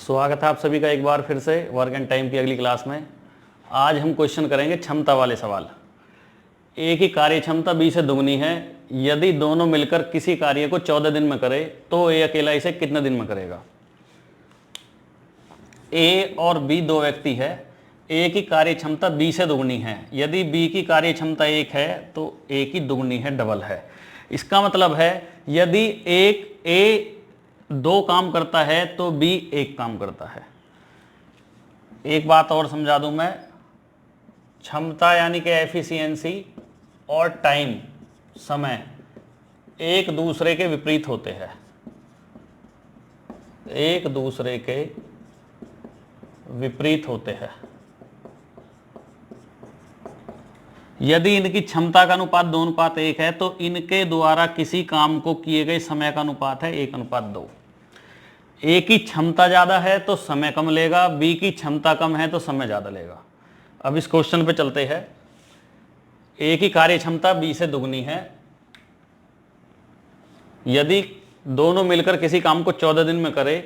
स्वागत है आप सभी का एक बार फिर से वर्क एंड टाइम की अगली क्लास में। आज हम क्वेश्चन करेंगे क्षमता वाले सवाल। ए की कार्य क्षमता बी से दुगनी है। यदि दोनों मिलकर किसी कार्य को 14 दिन में करे तो ए अकेला इसे कितने दिन में करेगा। ए और बी दो व्यक्ति है। ए की कार्य क्षमता बी से दुगनी है। यदि बी की कार्य क्षमता 1 है तो ए की दुगनी है, डबल है। इसका मतलब है यदि ए 2 काम करता है तो बी 1 काम करता है। एक बात और समझा दूं मैं, क्षमता यानी कि एफिशिएंसी और टाइम, समय, एक दूसरे के विपरीत होते हैं। एक दूसरे के विपरीत होते हैं। यदि इनकी क्षमता का अनुपात 2:1 है तो इनके द्वारा किसी काम को किए गए समय का अनुपात है 1:2। ए की क्षमता ज्यादा है तो समय कम लेगा, बी की क्षमता कम है तो समय ज्यादा लेगा। अब इस क्वेश्चन पे चलते हैं। ए की कार्य क्षमता बी से दुगनी है। यदि दोनों मिलकर किसी काम को 14 दिन में करे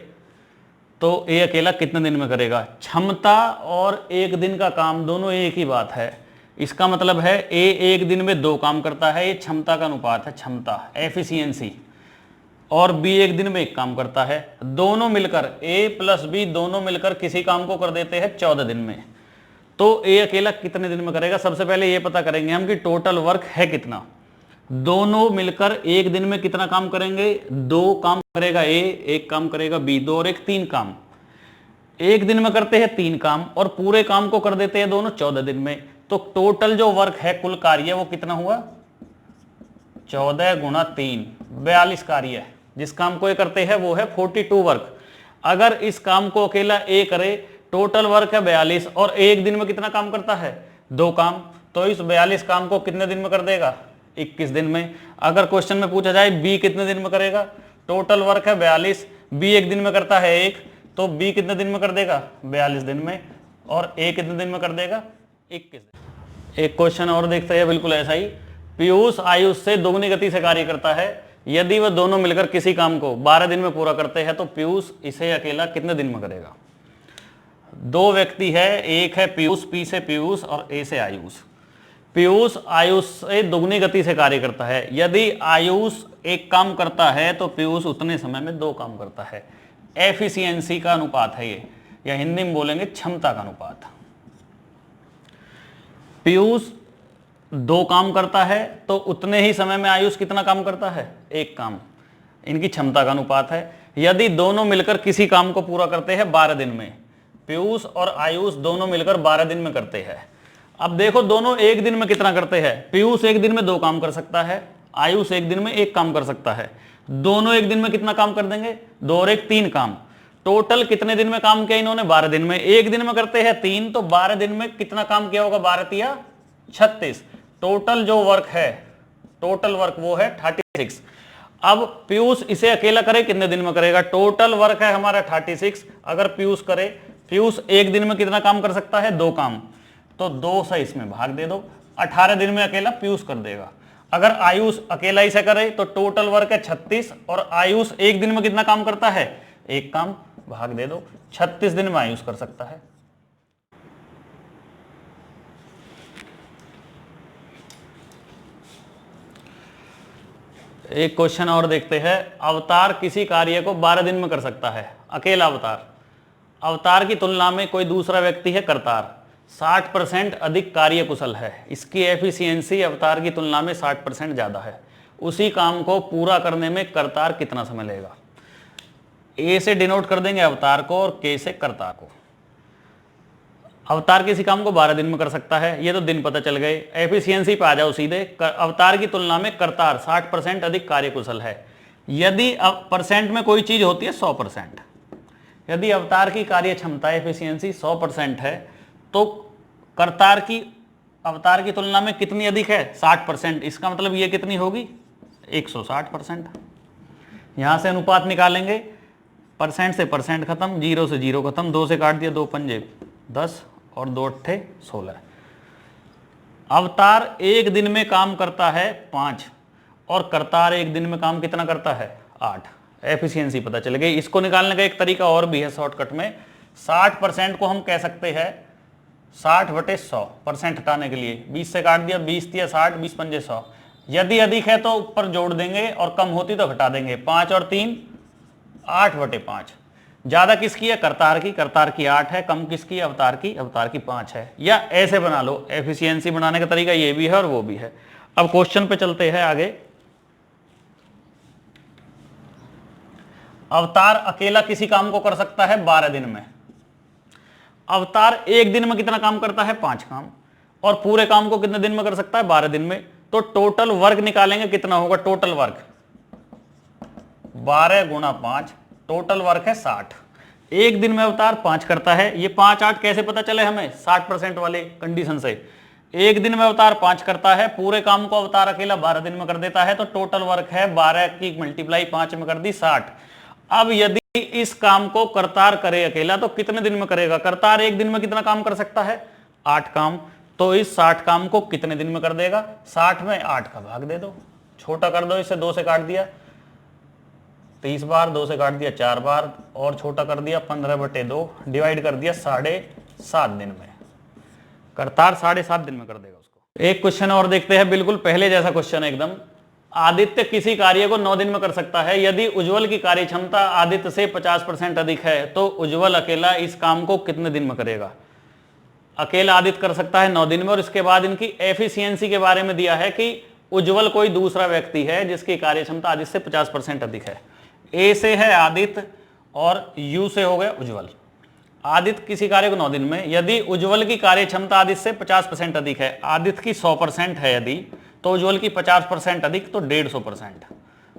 तो ए अकेला कितने दिन में करेगा। क्षमता और 1 दिन का काम दोनों एक ही बात है। इसका मतलब है ए 1 दिन में 2 काम करता है, ये क्षमता का अनुपात है, क्षमता एफिशिएंसी। और बी 1 दिन में 1 काम करता है। दोनों मिलकर ए प्लस बी दोनों मिलकर किसी काम को कर देते हैं 14 दिन में, तो ए अकेला कितने दिन में करेगा। सबसे पहले ये पता करेंगे हम कि टोटल वर्क है कितना। दोनों मिलकर 1 दिन में कितना काम करेंगे, 2 काम करेगा ए, 1 काम करेगा बी, 2 और 1 3 काम। 1 दिन में करते हैं 3 काम और पूरे काम को कर देते हैं दोनों 14 दिन में। तो टोटल जो वर्क है, कुल कार्य, वो कितना हुआ, 14 गुणा 3, 42 कार्य है। जिस काम को ये करते हैं वो है 42 वर्क। अगर इस काम को अकेला ए करे, टोटल वर्क है 42 और 1 दिन में कितना काम करता है, 2 काम, तो इस 42 काम को कितने दिन में कर देगा, 21 दिन में। अगर क्वेश्चन में पूछा जाए बी कितने दिन में करेगा, टोटल वर्क है 42, बी 1 दिन में करता है 1, तो बी कितने दिन में कर देगा, 42 दिन में, और ए कितने दिन में कर देगा, 21 दिन। एक क्वेश्चन और देखते हैं बिल्कुल ऐसा ही। पीयूष आयुष से दोगुनी गति से कार्य करता है। यदि वह दोनों मिलकर किसी काम को 12 दिन में पूरा करते हैं तो पीयूष इसे अकेला कितने दिन में करेगा। 2 व्यक्ति है, एक है पीयूष, पी से पीयूष और ए से आयुष। पीयूष आयुष से दोगुनी गति से कार्य करता है। यदि आयुष 1 काम करता है तो पीयूष उतने समय में 2 काम करता है। एफिशिएंसी का अनुपात है ये, या हिंदी में बोलेंगे क्षमता का अनुपात। पीयूष 2 काम करता है तो उतने ही समय में आयुष कितना काम करता है, 1 काम। इनकी क्षमता का अनुपात है। यदि दोनों मिलकर किसी काम को पूरा करते हैं 12 दिन में, पीयूष और आयुष दोनों मिलकर 12 दिन में करते हैं। अब देखो दोनों 1 दिन में कितना करते हैं। पीयूष 1 दिन में 2 काम कर सकता है, आयुष 1 दिन में 1 काम कर सकता है। दोनों 1 दिन में कितना काम कर देंगे, 2 और 1 3 काम। टोटल कितने दिन में काम किया इन्होंने, 12 दिन में। 1 दिन में करते हैं 3, तो 12 दिन में कितना काम किया होगा, 12 तिया 36। टोटल जो वर्क है, टोटल वर्क वो है 36। अब पीयूष इसे अकेला करे कितने दिन में करेगा, टोटल वर्क है हमारा 36। अगर पीयूष करे, पीयूष 1 दिन में कितना काम कर सकता है, 2 काम, तो 2 से इसमें भाग दे दो, 18 दिन में अकेला पीयूष कर देगा। अगर आयुष अकेला इसे करे तो टोटल वर्क है 36 और आयुष 1 दिन में कितना काम करता है, 1 काम, भाग दे दो, 36 दिन में आयुष कर सकता है। एक क्वेश्चन और देखते हैं। अवतार किसी कार्य को 12 दिन में कर सकता है, अकेला अवतार। अवतार की तुलना में कोई दूसरा व्यक्ति है कर्तार, 60% अधिक कार्य कुशल है। इसकी एफिशिएंसी अवतार की तुलना में 60% ज्यादा है। उसी काम को पूरा करने में कर्तार कितना समय लेगा। ए से डिनोट कर देंगे अवतार को और के से कर्ता को। अवतार किसी काम को 12 दिन में कर सकता है, ये तो दिन पता चल गए। एफिशिएंसी पे आ जाओ सीधे। अवतार की तुलना में कर्तार 60% अधिक कार्यकुशल है। यदि परसेंट में कोई चीज होती है 100%। यदि अवतार की कार्य क्षमता एफिशिएंसी 100% है तो कर्तार की अवतार की तुलना में कितनी अधिक है, 60%। इसका मतलब ये कितनी होगी, 160%। यहां से अनुपात निकालेंगे, परसेंट से परसेंट खत्म, 0 से 0 खत्म, 2 से काट दिया, 2 पंजे 10 और 2 अट्ठे 16। अवतार 1 दिन में काम करता है 5 और कर्तार 1 दिन में काम कितना करता है, 8। एफिशिएंसी पता चल गई। इसको निकालने का एक तरीका और भी है शॉर्टकट में, 60% को हम कह सकते हैं 60/100 हटाने के लिए 20 से काट दिया, 20 दिया 60, 20 पंजे 100। यदि अधिक है तो ऊपर जोड़ देंगे और कम होती तो घटा देंगे। 5 और 3 8/5। ज्यादा किसकी है? करतार की। करतार की 8 है। कम किसकी? अवतार की। अवतार की 5 है। या ऐसे बना लो, एफिशिएंसी बनाने का तरीका ये भी है और वो भी है। अब क्वेश्चन पे चलते हैं आगे। अवतार अकेला किसी काम को कर सकता है 12 दिन में। अवतार एक दिन में कितना काम करता है? 5 काम। और पूरे काम को कितने दिन में कर सकता है? 12 दिन में। तो टोटल वर्क निकालेंगे, कितना होगा टोटल वर्क? 12 × 5, टोटल वर्क है 60। एक दिन में अवतार 5 करता है। ये 5 8 कैसे पता चले हमें? 60% वाले कंडीशन से। एक दिन में अवतार 5 करता है, पूरे काम को अवतार अकेला 12 दिन में कर देता है। तो टोटल वर्क है 12 की मल्टीप्लाई 5 में कर दी 60। अब यदि इस काम को करतार करे अकेला तो कितने दिन में करेगा? करतार एक दिन में कितना काम कर सकता है? 8 काम। तो इस 60 काम को कितने दिन में कर देगा? 60 में 8 का भाग दे दो, छोटा कर दो, इसे 2 से काट दिया 30 बार, 2 से काट दिया 4 बार, और छोटा कर दिया 15/2, डिवाइड कर दिया 7.5 दिन में। करतार 7.5 दिन में कर देगा उसको। एक क्वेश्चन और देखते हैं, बिल्कुल पहले जैसा क्वेश्चन एकदम। आदित्य किसी कार्य को 9 दिन में कर सकता है। यदि उज्जवल की कार्य क्षमता आदित्य से 50% अधिक है तो उज्जवल अकेला इस काम को कितने दिन में करेगा? अकेला आदित्य कर सकता है 9 दिन में। और इसके बाद इनकी एफिशिएंसी के बारे में दिया है कि उज्जवल कोई दूसरा व्यक्ति है जिसकी कार्य क्षमता आदित्य से 50% अधिक है। ए से है आदित्य और यू से हो गया उज्जवल। आदित्य किसी कार्य को 9 दिन में, यदि उज्जवल की कार्य क्षमता आदित्य से 50% अधिक है, आदित्य की 100% है यदि, तो उज्जवल की 50% अधिक तो 150%।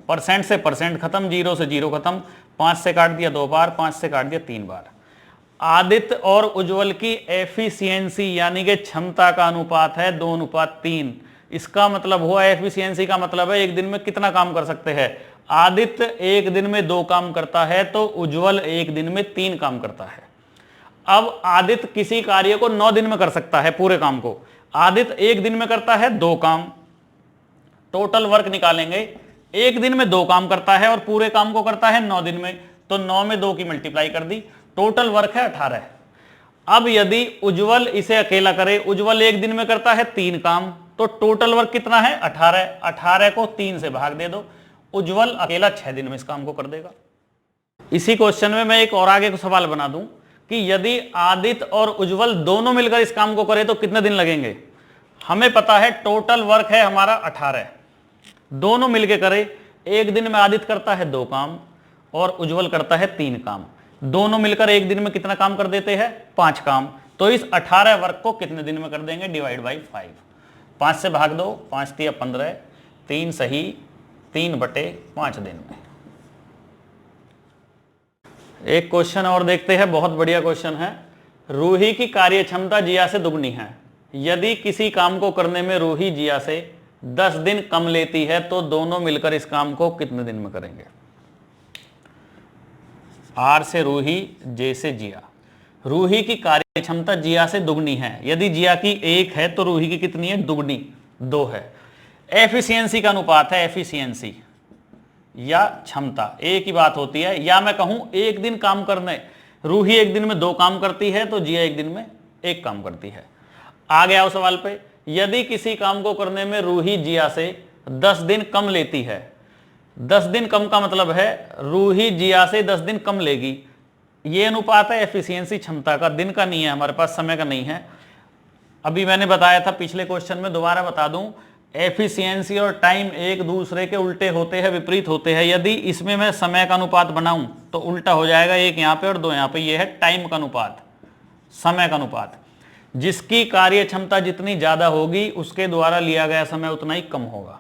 परसेंट से परसेंट खत्म, 0 से 0 खत्म, 5 से काट दिया 2 बार, 5 से काट दिया 3 बार। आदित्य और उज्जवल की एफिशिएंसी यानी कि क्षमता का अनुपात है 2:3। इसका मतलब हुआ, एफिशिएंसी का मतलब है एक दिन में कितना काम कर सकते हैं। आदित्य एक दिन में 2 काम करता है तो उज्जवल एक दिन में 3 काम करता है। अब आदित्य किसी कार्य को 9 दिन में कर सकता है, पूरे काम को। आदित्य एक दिन में करता है 2 काम। टोटल वर्क निकालेंगे, एक दिन में 2 काम करता है और पूरे काम को करता है 9 दिन में। तो 9 में 2 की मल्टीप्लाई कर दी, टोटल वर्क है 18। अब यदि उज्जवल इसे अकेला करे, उज्जवल एक दिन में करता है 3 काम, तो टोटल वर्क कितना है? 18। 18 को 3 से भाग दे दो, उज्जवल अकेला 6 दिन में इस काम को कर देगा। इसी क्वेश्चन में मैं एक और आगे को सवाल बना दूं कि यदि आदित्य और उज्जवल दोनों मिलकर इस काम को करें तो कितने दिन लगेंगे? हमें पता है टोटल वर्क है हमारा 18। दोनों मिलकर करे, एक दिन में आदित्य करता है 2 काम और उज्जवल करता है 3 काम। दोनों मिलकर एक दिन में कितना काम कर देते हैं? 5 काम। तो इस 18 वर्क को कितने दिन में कर देंगे? Divide by 5। 5 से भाग दो, 5 × 15, 3 सही, 3/5 दिन में। एक क्वेश्चन और देखते हैं, बहुत बढ़िया क्वेश्चन है। रूही की कार्य क्षमता जिया से दुगनी है। यदि किसी काम को करने में रूही जिया से 10 दिन कम लेती है तो दोनों मिलकर इस काम को कितने दिन में करेंगे? आर से रूही, जे से जिया। रूही की कार्य क्षमता जिया से दुगनी है। यदि जिया की 1 है तो रूही की कितनी है? दुगनी, 2 है। एफिशिएंसी का अनुपात है, एफिशिएंसी या क्षमता एक ही बात होती है। या मैं कहूं एक दिन काम करने, रूही एक दिन में 2 काम करती है तो जिया एक दिन में 1 काम करती है। आ गया उस सवाल पे, यदि किसी काम को करने में रूही जिया से 10 दिन कम लेती है। 10 दिन कम का मतलब है रूही जिया से 10 दिन कम लेगी। ये अनुपात है एफिशिएंसी क्षमता का, दिन का नहीं है हमारे पास, समय का नहीं है। अभी मैंने बताया था पिछले क्वेश्चन में, दोबारा बता दूं, एफिशिएंसी और टाइम एक दूसरे के उल्टे होते हैं, विपरीत होते हैं। यदि इसमें मैं समय का अनुपात बनाऊं तो उल्टा हो जाएगा, 1 यहां पे और 2 यहां पे। यह है टाइम का अनुपात, समय का अनुपात। जिसकी कार्य क्षमता जितनी ज्यादा होगी उसके द्वारा लिया गया समय उतना ही कम होगा।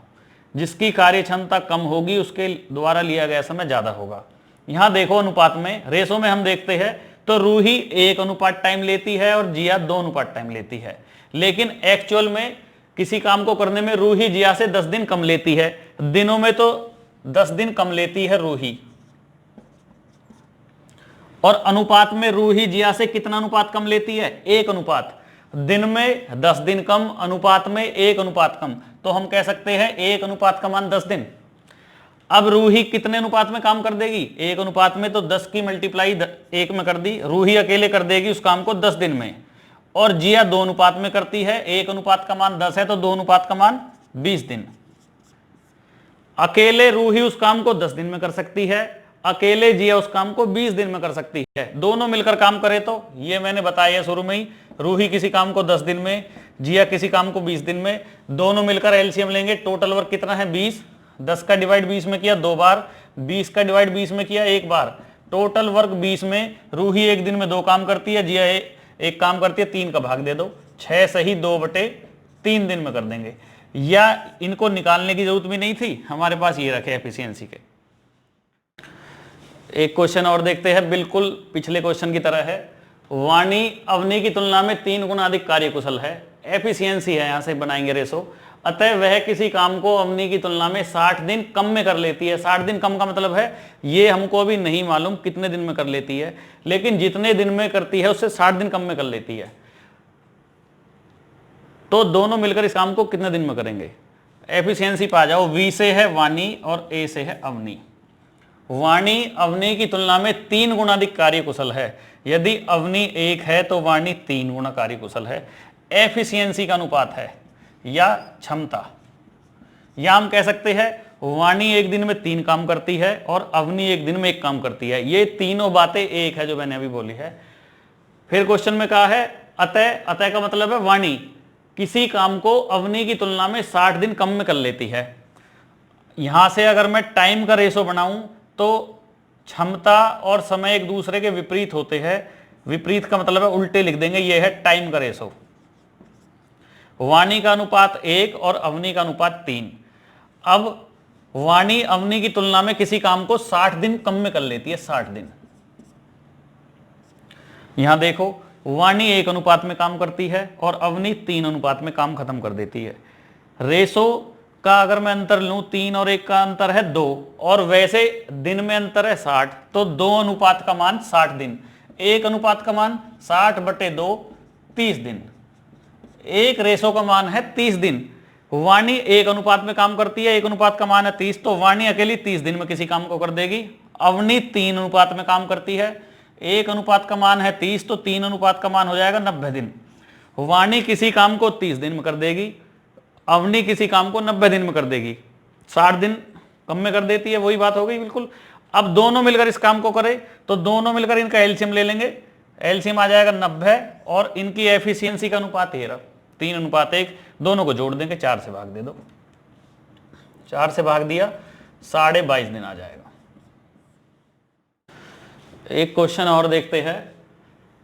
जिसकी कार्य क्षमता कम होगी उसके द्वारा लिया गया समय ज्यादा होगा। यहां देखो अनुपात में, रेशो में हम देखते हैं तो रूही 1 अनुपात टाइम लेती है और जिया 2 अनुपात टाइम लेती है। लेकिन एक्चुअल में किसी काम को करने में रूही जिया से 10 दिन कम लेती है। दिनों में तो 10 दिन कम लेती है रूही, और अनुपात में रूही जिया से कितना अनुपात कम लेती है? 1 अनुपात। दिन में 10 दिन कम, अनुपात में 1 अनुपात कम। तो हम कह सकते हैं 1 अनुपात का मान 10 दिन। अब रूही कितने अनुपात में काम कर देगी? 1 अनुपात में, तो 10 की मल्टीप्लाई 1 में कर दी। रूही अकेले कर देगी उस काम को 10 दिन में, और जिया 2 अनुपात में करती है। 1 अनुपात का मान 10 है तो 2 अनुपात का मान 20 दिन। अकेले रूही उस काम को 10 दिन में कर सकती है, अकेले जिया उस काम को 20 दिन में कर सकती है। दोनों मिलकर काम करे तो, ये मैंने बताया शुरू में ही, रूही किसी काम को 10 दिन में, जिया किसी काम को 20 दिन में। दोनों मिलकर एलसीएम लेंगे, टोटल वर्क कितना है 20। 10 का डिवाइड 20 में किया 2 बार, 20 का डिवाइड 20 में किया 1 बार। टोटल वर्क 20 में रूही 1 दिन में 2 काम करती है, जिया एक काम करती है, 3 का भाग दे दो, 6 सही 2/3 दिन में कर देंगे। या इनको निकालने की जरूरत भी नहीं थी, हमारे पास ये रखे एफिशिएंसी के। एक क्वेश्चन और देखते हैं, बिल्कुल पिछले क्वेश्चन की तरह है। वाणी अवनी की तुलना में 3 गुना अधिक कार्यकुशल है। एफिशिएंसी है, यहां से बनाएंगे रेशो। अतः वह किसी काम को अवनी की तुलना में 60 दिन कम में कर लेती है। 60 दिन कम का मतलब है, ये हमको अभी नहीं मालूम कितने दिन में कर लेती है, लेकिन जितने दिन में करती है उससे 60 दिन कम में कर लेती है। तो दोनों मिलकर इस काम को कितने दिन में करेंगे? एफिशिएंसी पा जाओ। वी से है वाणी और ए से है अवनी। वाणी अवनी की तुलना में 3 गुना अधिक कार्यकुशल है। यदि अवनी 1 है तो वाणी 3 गुना कार्यकुशल है। एफिशिएंसी का अनुपात है या क्षमता, या हम कह सकते हैं वाणी 1 दिन में 3 काम करती है और अवनी 1 दिन में 1 काम करती है। ये तीनों बातें एक है जो मैंने अभी बोली है। फिर क्वेश्चन में कहा है अतः, अतः का मतलब है वाणी किसी काम को अवनी की तुलना में 60 दिन कम में कर लेती है। यहां से अगर मैं टाइम का रेशो बनाऊं तो क्षमता और समय एक दूसरे के विपरीत होते हैं। विपरीत का मतलब है उल्टे लिख देंगे, यह है टाइम का रेशो। वाणी का अनुपात 1 और अवनी का अनुपात 3। अब वाणी अवनी की तुलना में किसी काम को 60 दिन कम में कर लेती है, 60 दिन। यहां देखो, वाणी 1 अनुपात में काम करती है और अवनी 3 अनुपात में काम खत्म कर देती है। रेशो का अगर मैं अंतर लूं, 3 और 1 का अंतर है 2, और वैसे दिन में अंतर है 60, तो 2 अनुपात का मान 60 दिन। 1 अनुपात का मान 60/2 30 दिन। एक रेशो का मान है 30 दिन। वाणी 1 अनुपात में काम करती है, 1 अनुपात का मान है 30, तो वाणी अकेली 30 दिन में किसी काम को कर देगी। अवनी 3 अनुपात में काम करती है, 1 अनुपात का मान है 30, तो 3 अनुपात का मान हो जाएगा 90 दिन। वाणी किसी काम को 30 दिन में कर देगी, अवनी किसी काम को 90 दिन में कर देगी। 60 दिन कम में कर देती है, वही बात हो गई बिल्कुल। अब दोनों मिलकर इस काम को करें तो दोनों मिलकर इनका एलसीएम ले लेंगे। एलसीएम आ जाएगा 90 और इनकी एफिशिएंसी का अनुपात 3:1। दोनों को जोड़ देंगे, 4 से भाग दे दो, 4 से भाग दिया, 22.5 दिन आ जाएगा। एक क्वेश्चन और देखते हैं।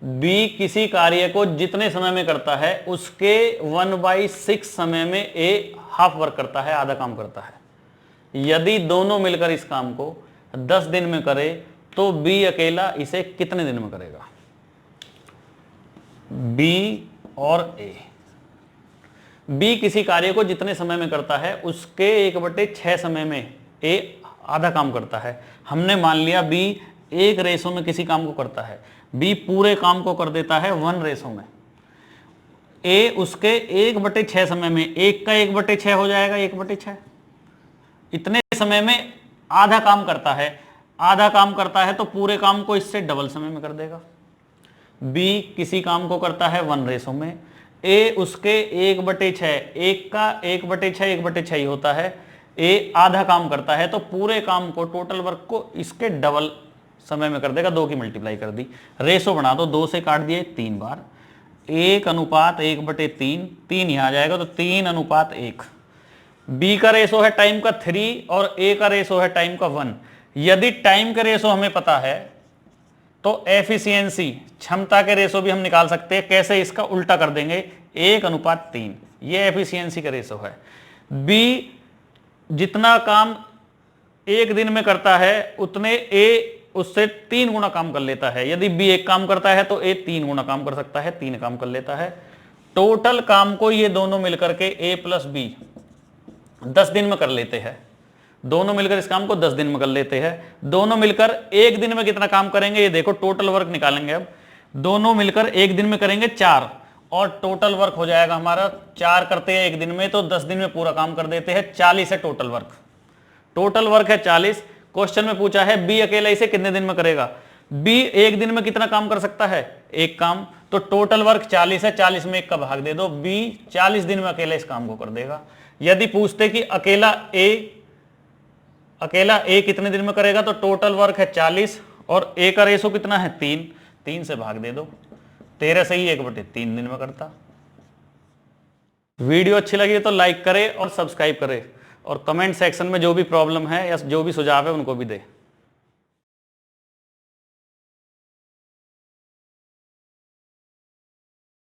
बी किसी कार्य को जितने समय में करता है उसके 1/6 समय में ए हाफ वर्क करता है, आधा काम करता है। यदि दोनों मिलकर इस काम को 10 दिन में करे तो बी अकेला इसे कितने दिन में करेगा? बी और ए। बी किसी कार्य को जितने समय में करता है उसके 1/6 समय में ए आधा काम करता है। हमने मान लिया बी 1 रेशो में किसी काम को करता है, बी पूरे काम को कर देता है 1 रेशो में। ए उसके 1/6 समय में, 1 का 1/6 हो जाएगा 1/6। इतने समय में आधा काम करता है। आधा काम करता है तो पूरे काम को इससे डबल समय में कर देगा। बी किसी काम को करता है 1 रेशो में, ए उसके 1/6, 1 का 1/6 1/6 ही होता है। ए आधा काम करता है तो पूरे काम को, टोटल वर्क को इसके डबल समय में कर देगा। 2 की मल्टीप्लाई कर दी, रेशो बना दो, 2 से काट दिए 3 बार, 1:1/3, 3 यहां आ जाएगा तो 3:1। बी का रेशो है टाइम का 3 और ए का रेशो है टाइम का 1। यदि टाइम का रेशो हमें पता है तो एफिशिएंसी, क्षमता के रेशो भी हम निकाल सकते हैं। कैसे? इसका उल्टा कर देंगे, 1:3। ये एफिशिएंसी का रेशो है। बी जितना काम 1 दिन में करता है उतने ए उससे 3 गुना काम कर लेता है। यदि बी 1 काम करता है तो ए 3 गुना काम कर सकता है, 3 काम कर लेता है। टोटल काम को ये दोनों मिलकर के ए प्लस बी 10 दिन में कर लेते हैं। दोनों मिलकर इस काम को 10 दिन में कर लेते हैं। दोनों मिलकर 1 दिन में कितना काम करेंगे ये देखो, टोटल वर्क निकालेंगे। अब दोनों मिलकर 1 दिन में करेंगे 4 और टोटल वर्क हो जाएगा हमारा, 4 करते हैं 1 दिन में तो 10 दिन में पूरा काम कर देते हैं। 40 है टोटल वर्क। टोटल वर्क है 40। क्वेश्चन में पूछा है बी अकेला इसे कितने दिन में करेगा। बी एक दिन में कितना काम कर सकता है, एक काम। तो टोटल वर्क 40 है, 40 में 1 का भाग दे दो, बी 40 दिन में अकेला इस काम को कर देगा। यदि पूछते कि अकेला ए कितने दिन में करेगा, तो टोटल वर्क है 40 और ए का रेशो कितना है 3, 3 से भाग दे दो, 13 से ही 1/3 दिन में करता। वीडियो अच्छी लगी तो लाइक करें और सब्सक्राइब करें, और कमेंट सेक्शन में जो भी प्रॉब्लम है या जो भी सुझाव है उनको भी दें।